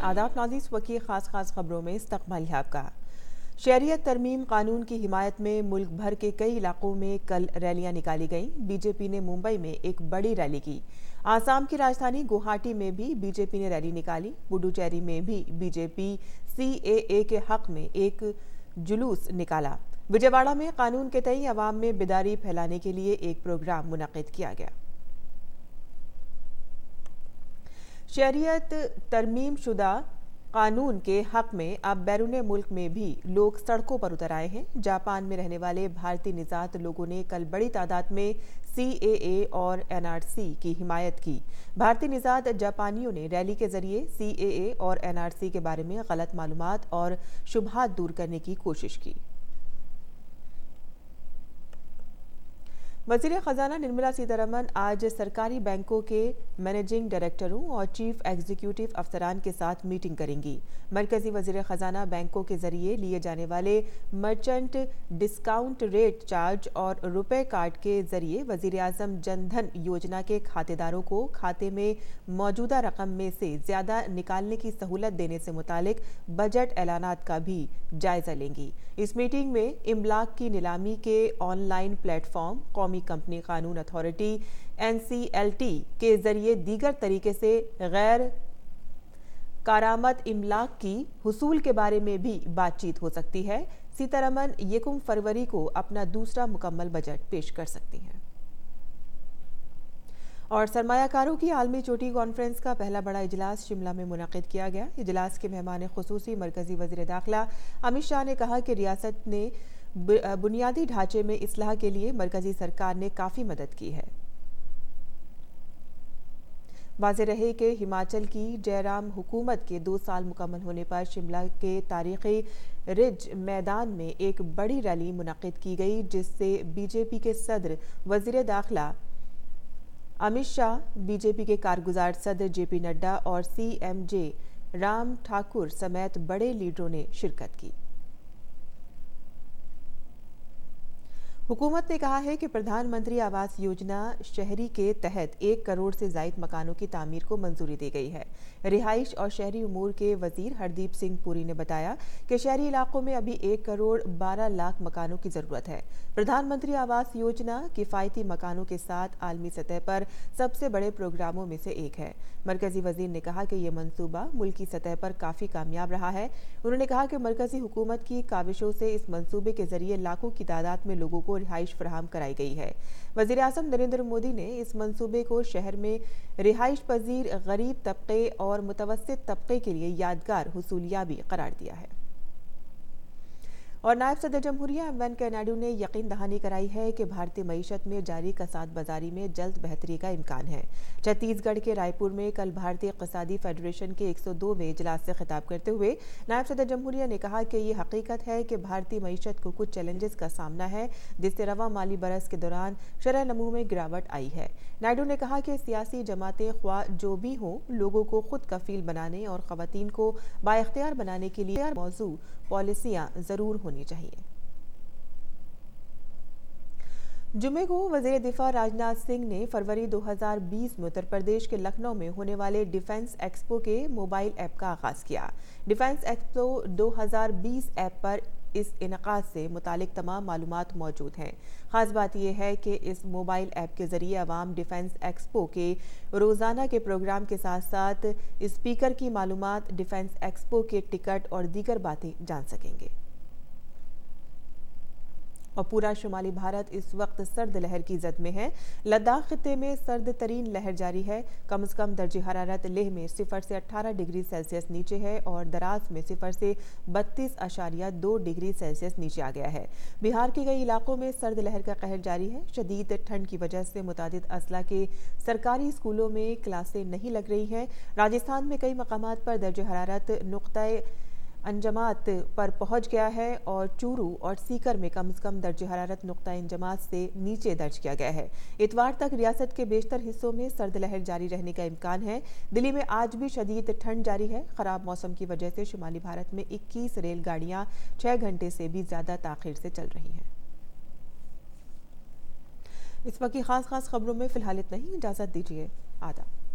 आदाब नाज़रीन, वकी खास खबरों में इस्तकबाल है आपका। शहरियत तरमीम कानून की हिमायत में मुल्क भर के कई इलाकों में कल रैलियां निकाली गईं। बीजेपी ने मुंबई में एक बड़ी रैली की। आसाम की राजधानी गुवाहाटी में भी बीजेपी ने रैली निकाली। पुडुचेरी में भी बीजेपी CAA के हक में एक जुलूस निकाला। विजयवाड़ा में कानून के तई अवाम में बेदारी फैलाने के लिए एक प्रोग्राम मुनक्किद किया गया। शहरियत तरमीम शुदा कानून के हक में अब बैरून मुल्क में भी लोग सड़कों पर उतर आए हैं। जापान में रहने वाले भारतीय निजात लोगों ने कल बड़ी तादाद में CAA और NRC की हिमायत की। भारतीय निजात जापानियों ने रैली के जरिए CAA और NRC के बारे में गलत मालूमात और शुबहात दूर करने की कोशिश की। वज़ीर ख़जाना निर्मला सीतारमण आज सरकारी बैंकों के मैनेजिंग डायरेक्टरों और चीफ एग्जीक्यूटिव अफसरान के साथ मीटिंग करेंगी। मरकजी वज़ीर ख़जाना बैंकों के जरिए लिए जाने वाले मर्चेंट डिस्काउंट रेट चार्ज और रुपए कार्ड के जरिए वज़ीर आज़म जन धन योजना के खातेदारों को खाते में मौजूदा रकम में से ज़्यादा निकालने की सहूलत देने से मुतालिक बजट ऐलानात का भी जायजा लेंगी। इस मीटिंग में इमलाक की नीलामी के ऑनलाइन प्लेटफॉर्म, कौमी कंपनी कानून अथॉरिटी NCLT के जरिए दीगर तरीके से गैर कारामद इमलाक की हुसूल के बारे में भी बातचीत हो सकती है। सीतारमण 1 फरवरी को अपना दूसरा मुकम्मल बजट पेश कर सकती हैं। और सरमायाकारों की आलमी चोटी कॉन्फ्रेंस का पहला बड़ा इजलास शिमला में मुनक्किद किया गया। इजलास के मेहमान खुसूसी मरकजी वज़ीर दाखिला अमित शाह ने कहा कि रियासत ने बुनियादी ढांचे में इस्लाह के लिए मरकजी सरकार ने काफ़ी मदद की है। वाज़ेह रहे कि हिमाचल की जयराम हुकूमत के 2 साल मुकम्मल होने पर शिमला के तारीखी रिज मैदान में एक बड़ी रैली मुनक्किद की गई, जिससे बीजेपी के सदर वज़ीर दाखिला अमित शाह, बीजेपी के कारगुजार सदर JP नड्डा और CMJ राम ठाकुर समेत बड़े लीडरों ने शिरकत की। हुकूमत ने कहा है कि प्रधानमंत्री आवास योजना शहरी के तहत 1 करोड़ से ज़ायद मकानों की तामीर को मंजूरी दी गई है। रिहाइश और शहरी उमूर के वजीर हरदीप सिंह पुरी ने बताया कि शहरी इलाकों में अभी 1 करोड़ 12 लाख मकानों की ज़रूरत है। प्रधानमंत्री आवास योजना किफ़ायती मकानों के साथ आलमी सतह पर सबसे बड़े प्रोग्रामों में से एक है। मरकजी वजीर ने कहा कि यह मंसूबा मुल्की सतह पर काफ़ी कामयाब रहा है। उन्होंने कहा कि मरकजी हुकूमत की काविशों से इस मंसूबे के जरिए लाखों की तादाद में लोगों को रिहाइश फराहम कराई गई है। वज़ीर आज़म नरेंद्र मोदी ने इस मंसूबे को शहर में रिहाइश पजीर गरीब तबके और मुतवस्सित तबके के लिए यादगार हुसूलियाबी करार दिया है। और नायब सदर जमहूरिया वेंकैया नायडू ने यकीन दहानी कराई है कि भारतीय मईशत में जारी कसाद बाजारी में जल्द बेहतरी का इम्कान है। छत्तीसगढ़ के रायपुर में कल भारतीय इक़्तिसादी फेडरेशन के 102वें इजलास से खिताब करते हुए नायब सदर जमहूरिया ने कहा कि ये हकीकत है कि भारतीय मईशत को कुछ चैलेंजेस का सामना है, जिससे रवा माली बरस के दौरान शरह नमू में गिरावट आई है। नायडू ने कहा कि सियासी जमातें ख्वाह जो भी हों, लोगों को खुद कफील बनाने और ख़वातीन को बाइख्तियार बनाने के लिए मौजू पॉलिसियाँ ज़रूर होनी चाहिए। जुमे को वज़ीर दिफा राजनाथ सिंह ने फरवरी 2020 में उत्तर प्रदेश के लखनऊ में होने वाले डिफेंस एक्सपो के मोबाइल ऐप का आगाज़ किया। डिफेंस एक्सपो 2020 ऐप पर इस इनक़ाद से मुतालिक तमाम मालूमात मौजूद हैं। ख़ास बात यह है कि इस मोबाइल ऐप के ज़रिए अवाम डिफेंस एक्सपो के रोज़ाना के प्रोग्राम के साथ साथ स्पीकर की मालूमात, डिफेंस एक्सपो के टिकट और दीगर बातें जान सकेंगे। और पूरा शुमाली भारत इस वक्त सर्द लहर की जद में है। लद्दाख खित्ते में सर्द तरीन लहर जारी है। कम से कम दर्जे हरारत लेह में 0 से 18 डिग्री सेल्सियस नीचे है और दराज में 0 से 32.2 डिग्री सेल्सियस नीचे आ गया है। बिहार के कई इलाकों में सर्द लहर का कहर जारी है। शदीद ठंड की वजह से मुतादिद अजला के सरकारी स्कूलों में क्लासें नहीं लग रही हैं। राजस्थान में कई मकामात पर दर्जे हरारत नुक्ताए अंजमात पर पहुंच गया है और चूरू और सीकर में कम से कम दर्जे हरारत नुक्ता अंजमात से नीचे दर्ज किया गया है। इतवार तक रियासत के बेशतर हिस्सों में सर्द लहर जारी रहने का इम्कान है। दिल्ली में आज भी शदीद ठंड जारी है। खराब मौसम की वजह से शुमाली भारत में 21 रेलगाड़ियां 6 घंटे से भी ज्यादा ताखिर से चल रही हैं। इस वक्त की खास खबरों में फिलहाल इतना ही। इजाजत दीजिए। आदाब।